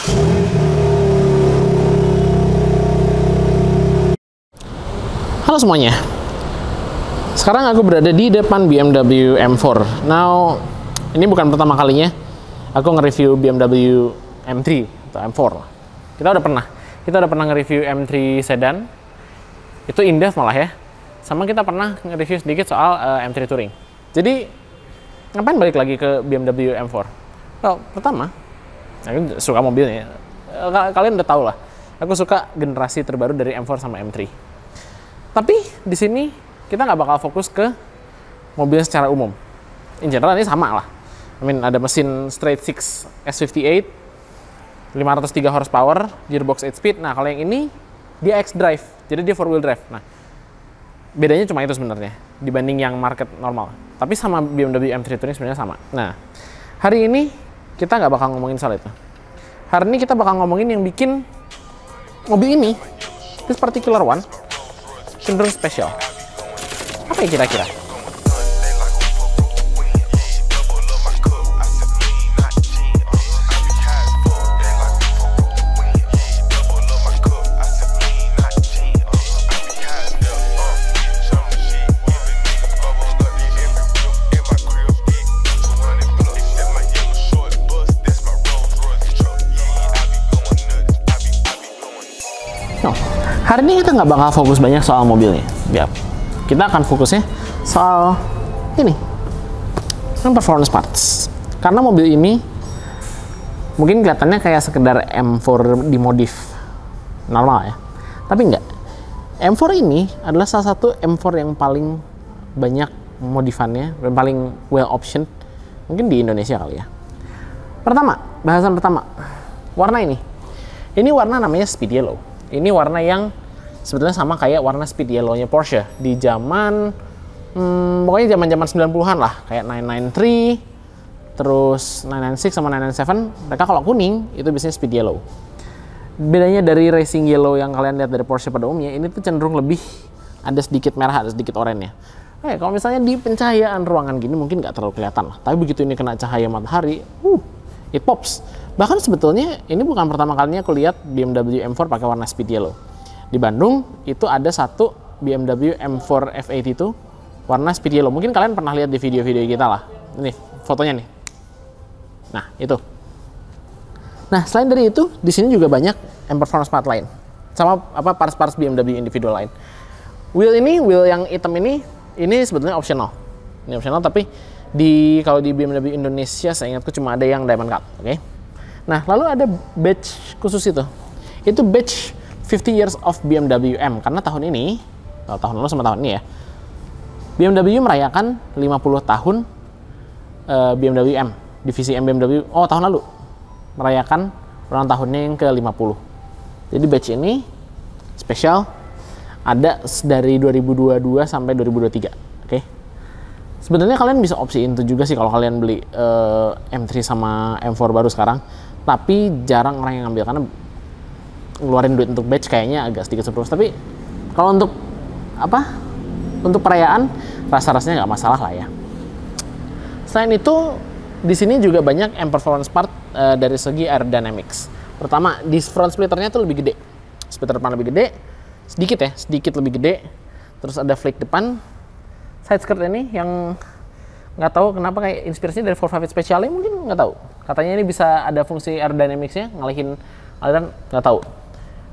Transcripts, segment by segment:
Halo semuanya. Sekarang aku berada di depan BMW M4. Now, ini bukan pertama kalinya aku nge-review BMW M3 atau M4. Kita udah pernah nge-review M3 sedan. Itu in-depth malah ya. Sama kita pernah nge-review sedikit soal M3 Touring. Jadi, ngapain balik lagi ke BMW M4? Well, pertama, aku suka mobilnya. Kalian udah tau lah, aku suka generasi terbaru dari M4 sama M3. Tapi di sini kita nggak bakal fokus ke mobilnya secara umum. In general ini sama lah. Ada mesin straight six S58, 503 horsepower, gearbox 8 speed. Nah kalau yang ini dia X-drive, jadi dia 4-wheel drive. Nah bedanya cuma itu sebenarnya dibanding yang market normal. Tapi sama BMW M3 Touring sebenarnya sama. Nah hari ini kita nggak bakal ngomongin soal itu. Hari ini kita bakal ngomongin yang bikin mobil ini, this particular one, cenderung spesial. Apa ya kira-kira? Hari ini kita nggak bakal fokus banyak soal mobilnya. Ya, kita akan fokusnya soal ini, performance parts. Karena mobil ini mungkin kelihatannya kayak sekedar M4 dimodif normal ya, tapi enggak. M4 ini adalah salah satu M4 yang paling banyak modifannya, dan paling well option mungkin di Indonesia kali ya. Bahasan pertama, warna ini. Ini warna namanya Speed Yellow. Ini warna yang sebetulnya sama kayak warna Speed Yellow-nya Porsche di zaman pokoknya zaman 90-an lah, kayak 993, terus 996 sama 997. Mereka kalau kuning itu biasanya Speed Yellow. Bedanya dari Racing Yellow yang kalian lihat dari Porsche pada umumnya, ini tuh cenderung lebih ada sedikit merah, ada sedikit oranye. Kalau misalnya di pencahayaan ruangan gini mungkin nggak terlalu kelihatan lah, tapi begitu ini kena cahaya matahari, it pops. Bahkan sebetulnya ini bukan pertama kalinya aku lihat BMW M4 pakai warna Speed Yellow. Di Bandung itu ada satu BMW M4 F8 itu warna Speed Yellow. Mungkin kalian pernah lihat di video-video kita lah. Ini fotonya nih. Nah, itu. Nah, selain dari itu, di sini juga banyak M-Performance part lain. Sama parts-parts BMW individual lain. Wheel yang hitam ini sebetulnya optional. Ini optional, tapi kalau di BMW Indonesia saya ingatku cuma ada yang diamond cut, oke? Nah, lalu ada badge khusus itu. Itu badge 50 years of BMW M, karena tahun ini, tahun lalu sama tahun ini ya, BMW merayakan 50 tahun BMW M, divisi M BMW, tahun lalu merayakan ulang tahunnya yang ke-50. Jadi badge ini spesial, ada dari 2022 sampai 2023, oke? Sebenarnya kalian bisa opsiin itu juga sih kalau kalian beli M3 sama M4 baru sekarang, tapi jarang orang yang ngambil karena ngeluarin duit untuk badge kayaknya agak sedikit surplus. Tapi kalau untuk perayaan rasa-rasanya nggak masalah lah ya. Selain itu di sini juga banyak M-Performance part dari segi aerodynamics. Pertama, di front splitternya tuh lebih gede, splitter depan lebih gede, sedikit lebih gede. Terus ada flake depan, side skirt ini yang nggak tahu kenapa kayak inspirasinya dari 458 Speciale, mungkin nggak tahu. Katanya ini bisa ada fungsi aerodynamicsnya, ngalihin aliran, nggak tahu.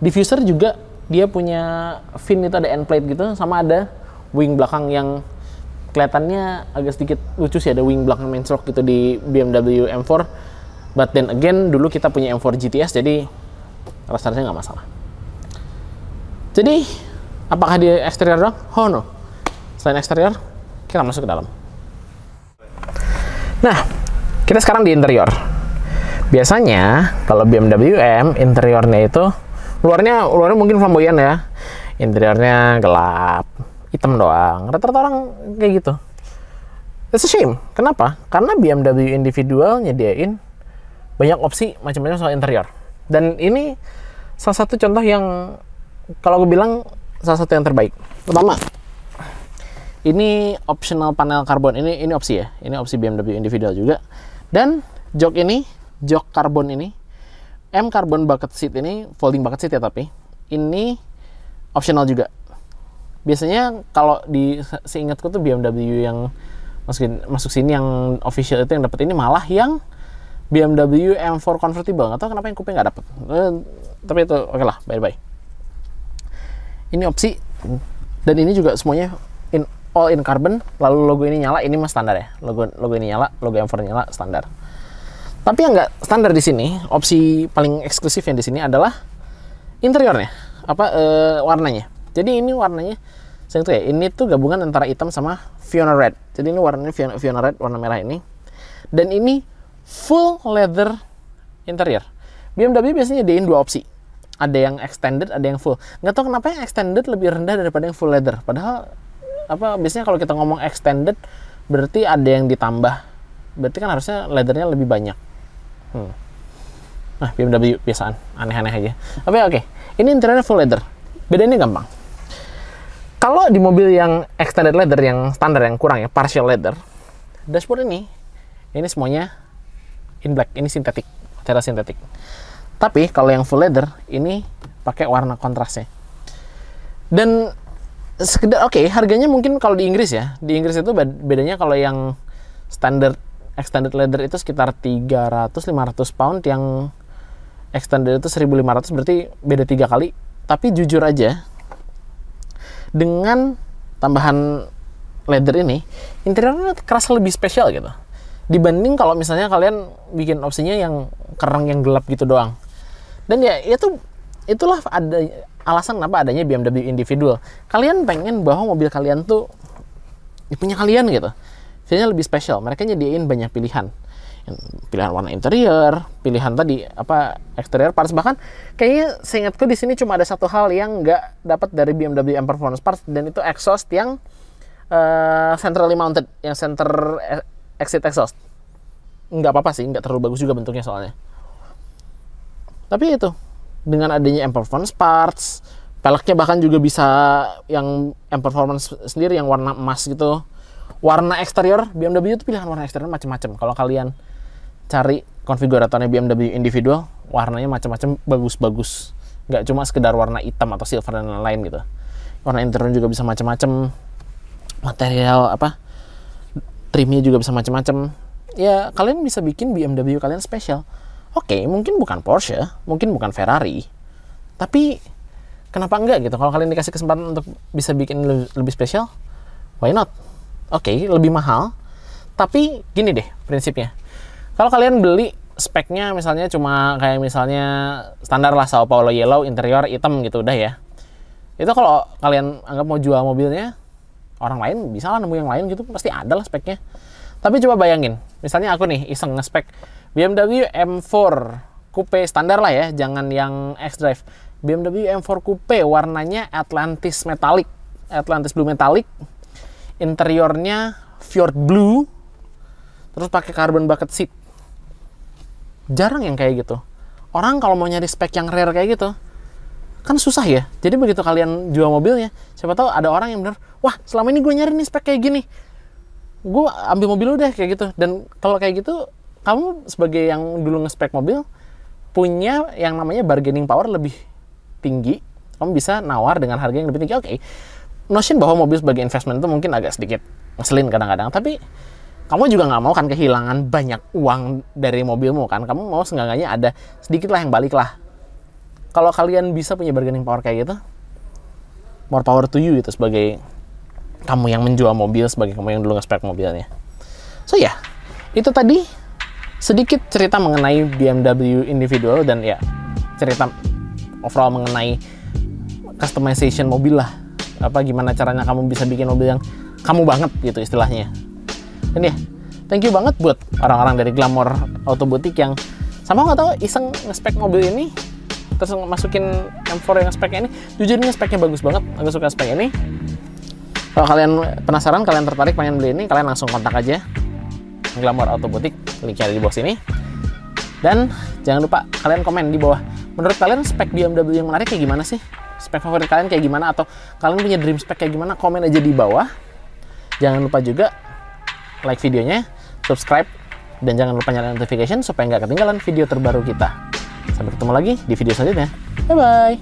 Diffuser juga dia punya fin itu ada end plate gitu, sama ada wing belakang yang kelihatannya agak sedikit lucu sih, ada wing belakang main stroke gitu di BMW M4. But then again, dulu kita punya M4 GTS, jadi rasa-rasanya nggak masalah. Jadi, apakah di eksterior doang? Oh no. Selain eksterior, kita masuk ke dalam. Nah, kita sekarang di interior. Biasanya kalau BMW M interiornya itu luarnya mungkin flamboyan ya, interiornya gelap, hitam doang. Rata-rata orang kayak gitu. It's a shame. Kenapa? Karena BMW individual nyediain banyak opsi macam-macam soal interior. Dan ini salah satu contoh yang kalau aku bilang salah satu yang terbaik. Pertama, ini optional panel karbon. Ini opsi ya. Ini opsi BMW individual juga. Dan jok karbon ini M carbon bucket seat ini folding bucket seat ya, tapi ini optional juga. Biasanya kalau seingatku tuh BMW yang masuk sini yang official itu yang dapat ini malah yang BMW M4 convertible. Nggak tahu kenapa yang coupe nggak dapat. Tapi itu oke lah, bye. Ini opsi, dan ini juga semuanya all in carbon. Lalu logo ini nyala, ini mah standar ya. Logo ini nyala, logo M4 nyala standar. Tapi yang nggak standar di sini, opsi paling eksklusif yang di sini adalah interiornya, warnanya. Jadi ini warnanya, ini tuh gabungan antara hitam sama Fiona Red. Jadi ini warnanya Fiona Red, warna merah ini. Dan ini full leather interior. BMW biasanya nyediain dua opsi. Ada yang extended, ada yang full. Nggak tahu kenapa yang extended lebih rendah daripada yang full leather. Padahal biasanya kalau kita ngomong extended berarti ada yang ditambah. Berarti kan harusnya leathernya lebih banyak. Nah, BMW biasaan, aneh-aneh aja. Tapi oke. Ini interiornya full leather. Bedanya gampang. Kalau di mobil yang extended leather, yang standar, yang kurang ya, partial leather, dashboard ini semuanya in black, ini sintetik, cara sintetik. Tapi kalau yang full leather, ini pakai warna kontrasnya. Dan sekedar, harganya mungkin kalau di Inggris ya, di Inggris itu bedanya kalau yang standard extended leather itu sekitar 300-500 pound, yang extended itu 1.500, berarti beda 3 kali. Tapi jujur aja, dengan tambahan leather ini, interiornya kerasa lebih spesial gitu. Dibanding kalau misalnya kalian bikin opsinya yang kerang yang gelap gitu doang. Dan ya itulah ada alasan kenapa adanya BMW individual. Kalian pengen bahwa mobil kalian tuh punya kalian gitu. Feelnya lebih spesial. Mereka nyediain banyak pilihan. Pilihan warna interior, pilihan tadi exterior parts, bahkan kayaknya seingatku di sini cuma ada satu hal yang nggak dapat dari BMW M Performance Parts, dan itu exhaust yang centrally mounted, yang center exit exhaust. Nggak apa-apa sih, nggak terlalu bagus juga bentuknya soalnya. Tapi itu dengan adanya M Performance Parts, peleknya bahkan juga bisa yang M Performance sendiri yang warna emas gitu. Warna eksterior BMW itu pilihan warna eksterior macam-macam. Kalau kalian cari konfiguratornya BMW individual, warnanya macam-macam, bagus-bagus. Nggak cuma sekedar warna hitam atau silver dan lain-lain gitu. Warna interior juga bisa macam-macam. Material trimnya juga bisa macam-macam. Ya, kalian bisa bikin BMW kalian spesial. Mungkin bukan Porsche, mungkin bukan Ferrari. Tapi kenapa enggak gitu? Kalau kalian dikasih kesempatan untuk bisa bikin lebih spesial, why not? Lebih mahal. Tapi gini deh prinsipnya. Kalau kalian beli speknya misalnya cuma kayak misalnya standar lah, Sao Paulo Yellow, interior hitam gitu udah ya. Itu kalau kalian anggap mau jual mobilnya, orang lain bisa lah nemu yang lain gitu, pasti ada lah speknya. Tapi coba bayangin, misalnya aku nih iseng nge-spek BMW M4 Coupe standar lah ya, jangan yang X-Drive. BMW M4 Coupe warnanya Atlantis Blue Metallic, interiornya Fjord Blue, terus pakai carbon bucket seat. Jarang yang kayak gitu. Orang kalau mau nyari spek yang rare kayak gitu, kan susah ya. Jadi begitu kalian jual mobilnya, siapa tahu ada orang yang bener, wah selama ini gue nyari nih spek kayak gini, gue ambil mobil udah kayak gitu. Dan kalau kayak gitu, kamu sebagai yang dulu nge-spek mobil, punya yang namanya bargaining power lebih tinggi. Kamu bisa nawar dengan harga yang lebih tinggi. Notion bahwa mobil sebagai investment itu mungkin agak sedikit ngeselin kadang-kadang, tapi kamu juga nggak mau kan kehilangan banyak uang dari mobilmu kan. Kamu mau seenggaknya ada sedikit lah yang balik lah. Kalau kalian bisa punya bargaining power kayak gitu, more power to you gitu, sebagai kamu yang menjual mobil, sebagai kamu yang dulu nge-spek mobilnya. So ya, itu tadi sedikit cerita mengenai BMW individual, dan ya cerita overall mengenai customization mobil lah. Gimana caranya kamu bisa bikin mobil yang kamu banget gitu istilahnya. Dan ya, thank you banget buat orang-orang dari Glamour Auto Boutique yang sama nggak tahu iseng nge-spek mobil ini, terus masukin M4 yang nge-speknya ini. Jujur ini speknya bagus banget, aku suka spek ini. Kalau kalian penasaran, kalian tertarik pengen beli ini, kalian langsung kontak aja Glamour Auto Boutique, linknya ada di bawah sini. Dan jangan lupa kalian komen di bawah, menurut kalian spek BMW yang menarik kayak gimana sih? Spek favorit kalian kayak gimana? Atau kalian punya dream spek kayak gimana? Komen aja di bawah. Jangan lupa juga like videonya, subscribe, dan jangan lupa nyalain notification supaya nggak ketinggalan video terbaru kita. Sampai ketemu lagi di video selanjutnya. Bye-bye.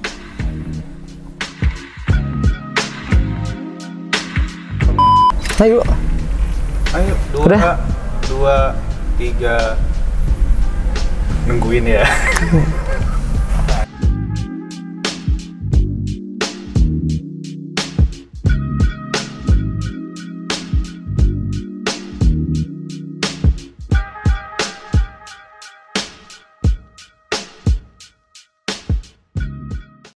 Ayo. Ayo, 2, 3. Nungguin ya.